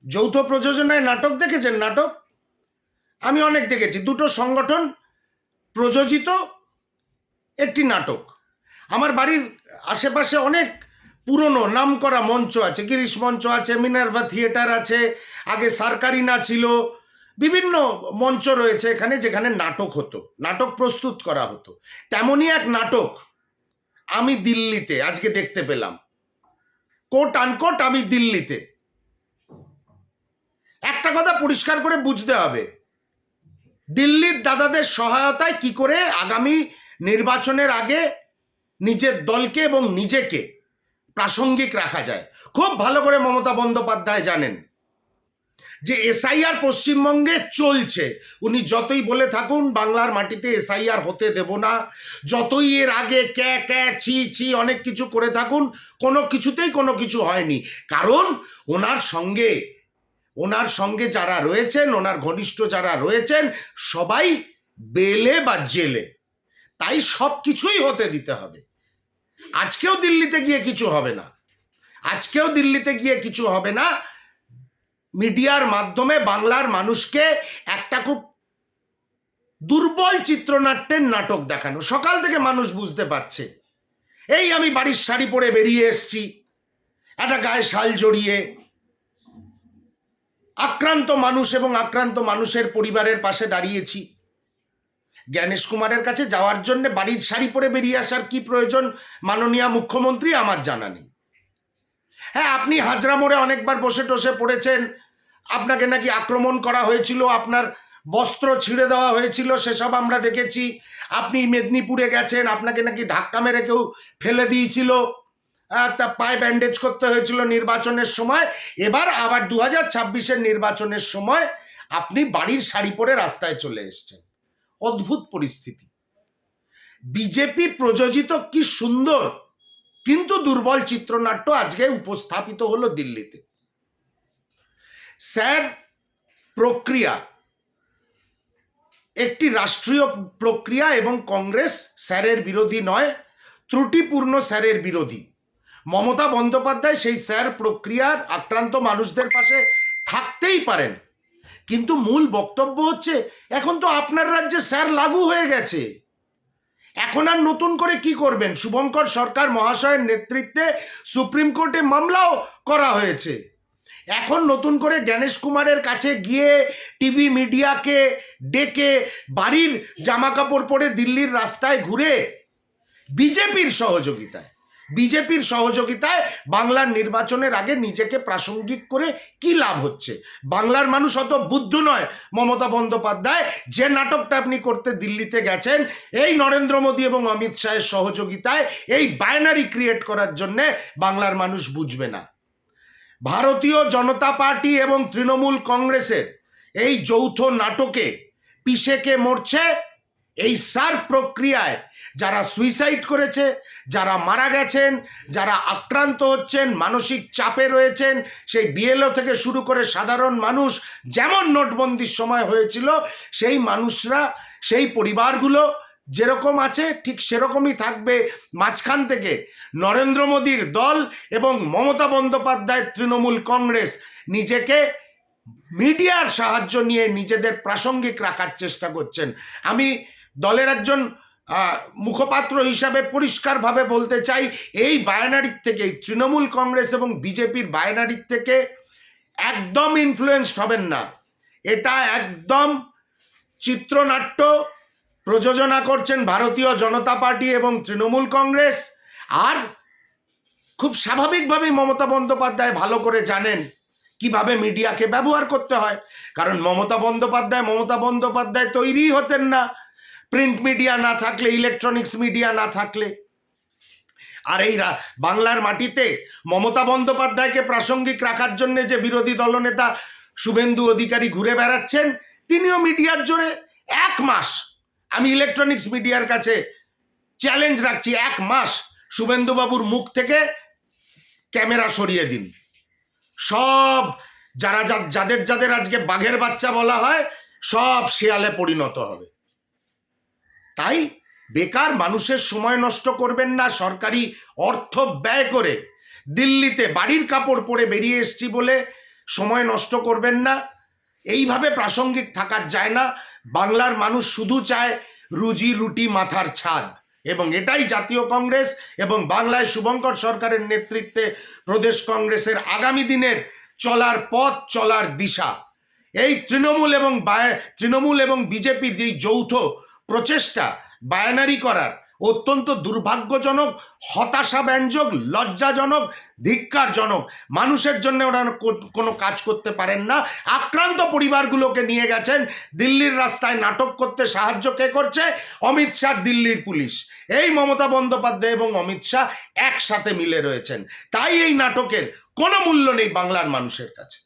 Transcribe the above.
যৌথ প্রযোজনায় নাটক দেখেছেন? নাটক আমি অনেক দেখেছি, দুটো সংগঠন প্রযোজিত একটি নাটক। আমার বাড়ির আশেপাশে অনেক পুরনো নামকরা মঞ্চ আছে, গিরিশ মঞ্চ আছে, মিনার্ভা থিয়েটার আছে, আগে সার্কারিনা ছিল, বিভিন্ন মঞ্চ রয়েছে এখানে যেখানে নাটক হতো, নাটক প্রস্তুত করা হতো। তেমনই এক নাটক আমি দিল্লিতে আজকে দেখতে পেলাম, কোট আনকোট আমি দিল্লিতে। একটা কথা পরিষ্কার করে বুঝতে হবে, দিল্লির দাদাদের সহায়তায় কি করে আগামী নির্বাচনের আগে নিজের দলকে এবং নিজেকে প্রাসঙ্গিক রাখা যায় খুব ভালো করে মমতা বন্দ্যোপাধ্যায় জানেন। যে এসআইআর পশ্চিমবঙ্গে চলছে, উনি যতই বলে থাকুন বাংলার মাটিতে এসআইআর হতে দেব না, যতই এর আগে ক্যা ছি ছি অনেক কিছু করে থাকুন, কোনো কিছুতেই কোনো কিছু হয়নি। কারণ ওনার সঙ্গে যারা রয়েছেন, ওনার ঘনিষ্ঠ যারা রয়েছেন, সবাই বেলে বা জেলে, তাই সব কিছুই হতে দিতে হবে। আজকেও দিল্লিতে গিয়ে কিছু হবে না, মিডিয়ার মাধ্যমে বাংলার মানুষকে একটা খুব দুর্বল চিত্রনাট্যের নাটক দেখানো। সকাল থেকে মানুষ বুঝতে পারছে, এই আমি বাড়ির শাড়ি পরে বেরিয়ে এসছি, একটা গায়ে শাল জড়িয়ে, আক্রান্ত মানুষ এবং আক্রান্ত মানুষের পরিবারের পাশে দাঁড়িয়েছি। জ্ঞানেশ কুমারের কাছে যাওয়ার জন্য বাড়ির শাড়ি পরে বেরিয়ে আসার কি প্রয়োজন মাননীয় মুখ্যমন্ত্রী আমার জানা নেই। হ্যাঁ, আপনি হাজরা মোড়ে অনেকবার বসে টসে পড়েছেন, আপনাকে নাকি আক্রমণ করা হয়েছিল, আপনার বস্ত্র ছিঁড়ে দেওয়া হয়েছিল, সেসব আমরা দেখেছি। আপনি মেদিনীপুরে গেছেন, আপনাকে নাকি ধাক্কা মেরে কেউ ফেলে দিয়েছিল, তা পায়ে ব্যান্ডেজ করতে হয়েছিল নির্বাচনের সময়। এবার আবার 2026-এর নির্বাচনের সময় আপনি বাড়ির শাড়ি পরে রাস্তায় চলে এসছেন। অদ্ভুত পরিস্থিতি। বিজেপি প্রযোজিত কি সুন্দর কিন্তু দুর্বল চিত্রনাট্য আজকে উপস্থাপিত হলো দিল্লিতে। স্যার প্রক্রিয়া একটি রাষ্ট্রীয় প্রক্রিয়া এবং কংগ্রেস স্যারের বিরোধী নয়, ত্রুটিপূর্ণ স্যারের বিরোধী। মমতা বন্দ্যোপাধ্যায় সেই স্যার প্রক্রিয়ার আক্রান্ত মানুষদের পাশে থাকতেই পারেন, কিন্তু মূল বক্তব্য হচ্ছে এখন তো আপনার রাজ্যে স্যার লাগু হয়ে গেছে, এখন আর নতুন করে কি করবেন? শুভঙ্কর সরকার মহাশয়ের নেতৃত্বে সুপ্রিম কোর্টে মামলাও করা হয়েছে। এখন নতুন করে জ্ঞানেশ কুমারের কাছে গিয়ে টিভি মিডিয়াকে ডেকে বাড়ির জামা কাপড় পরে দিল্লির রাস্তায় ঘুরে বিজেপির সহযোগিতায় বাংলার নির্বাচনের আগে নিজেকে প্রাসঙ্গিক করে কি লাভ হচ্ছে? বাংলার মানুষ অত বুদ্ধ নয় মমতা বন্দ্যোপাধ্যায়, যে নাটকটা আপনি করতে দিল্লিতে গেছেন এই নরেন্দ্র মোদী এবং অমিত শাহের সহযোগিতায় এই বাইনারি ক্রিয়েট করার জন্যে বাংলার মানুষ বুঝবে না। ভারতীয় জনতা পার্টি এবং তৃণমূল কংগ্রেসের এই যৌথ নাটকে পিষেকে মরছে এই সার প্রক্রিয়ায় যারা সুইসাইড করেছে, যারা মারা গেছেন, যারা আক্রান্ত হচ্ছেন, মানসিক চাপে রয়েছেন, সেই বিএলও থেকে শুরু করে সাধারণ মানুষ, যেমন নোটবন্দির সময় হয়েছিল, সেই মানুষরা, সেই পরিবারগুলো যেরকম আছে ঠিক সেরকমই থাকবে। মাঝখান থেকে নরেন্দ্র মোদীর দল এবং মমতা বন্দ্যোপাধ্যায়ের তৃণমূল কংগ্রেস নিজেকে মিডিয়ার সাহায্য নিয়ে নিজেদের প্রাসঙ্গিক রাখার চেষ্টা করছেন। আমি দলের একজন মুখপাত্র হিসাবে পরিষ্কারভাবে বলতে চাই, এই বায়নারির থেকে, তৃণমূল কংগ্রেস এবং বিজেপির বায়নারির থেকে একদম ইনফ্লুয়েন্সড হবেন না। এটা একদম চিত্রনাট্য প্রযোজনা করছেন ভারতীয় জনতা পার্টি এবং তৃণমূল কংগ্রেস। আর খুব স্বাভাবিকভাবেই মমতা বন্দ্যোপাধ্যায় ভালো করে জানেন কিভাবে মিডিয়াকে ব্যবহার করতে হয়, কারণ মমতা বন্দ্যোপাধ্যায় তৈরি হতেন না প্রিন্ট মিডিয়া না থাকলে, ইলেকট্রনিক্স মিডিয়া না থাকলে। আর এই বাংলার মাটিতে মমতা বন্দ্যোপাধ্যায়কে প্রাসঙ্গিক রাখার জন্য যে বিরোধী দলনেতা শুভেন্দু অধিকারী ঘুরে বেড়াচ্ছেন, তিনিও মিডিয়ার জোরে 1 মাস, আমি ইলেকট্রনিক্স মিডিয়ার কাছে চ্যালেঞ্জ রাখছি, 1 মাস শুভেন্দুবাবুর মুখ থেকে ক্যামেরা সরিয়ে দিন, সব যাদের আজকে বাঘের বাচ্চা বলা হয় সব শেয়ালে পরিণত হবে। তাই বেকার মানুষের সময় নষ্ট করবেন না। সরকারি অর্থ ব্যয় করে দিল্লিতে বাড়ির কাপড় পরে বেরিয়ে এসছি বলে সময় নষ্ট করবেন না। এইভাবে প্রাসঙ্গিক থাকা যায় না। বাংলার মানুষ শুধু চায় রুজি রুটি মাথার ছাদ, এবং এটাই জাতীয় কংগ্রেস এবং বাংলায় শুভঙ্কর সরকারের নেতৃত্বে প্রদেশ কংগ্রেসের আগামী দিনের চলার পথ, চলার দিশা। এই তৃণমূল এবং বিজেপির যেই যৌথ প্রচেষ্টা বায়ানারি করার, অত্যন্ত দুর্ভাগ্যজনক, হতাশাব্যঞ্জক, লজ্জাজনক, ধিক্কারজনক। মানুষের জন্য ওরা কোনো কাজ করতে পারেন না। আক্রান্ত পরিবারগুলোকে নিয়ে গেছেন দিল্লির রাস্তায় নাটক করতে। সাহায্য কে করছে? অমিত শাহ, দিল্লির পুলিশ। এই মমতা বন্দ্যোপাধ্যায় এবং অমিত শাহ একসাথে মিলে রয়েছেন। তাই এই নাটকের কোনো মূল্য নেই বাংলার মানুষের কাছে।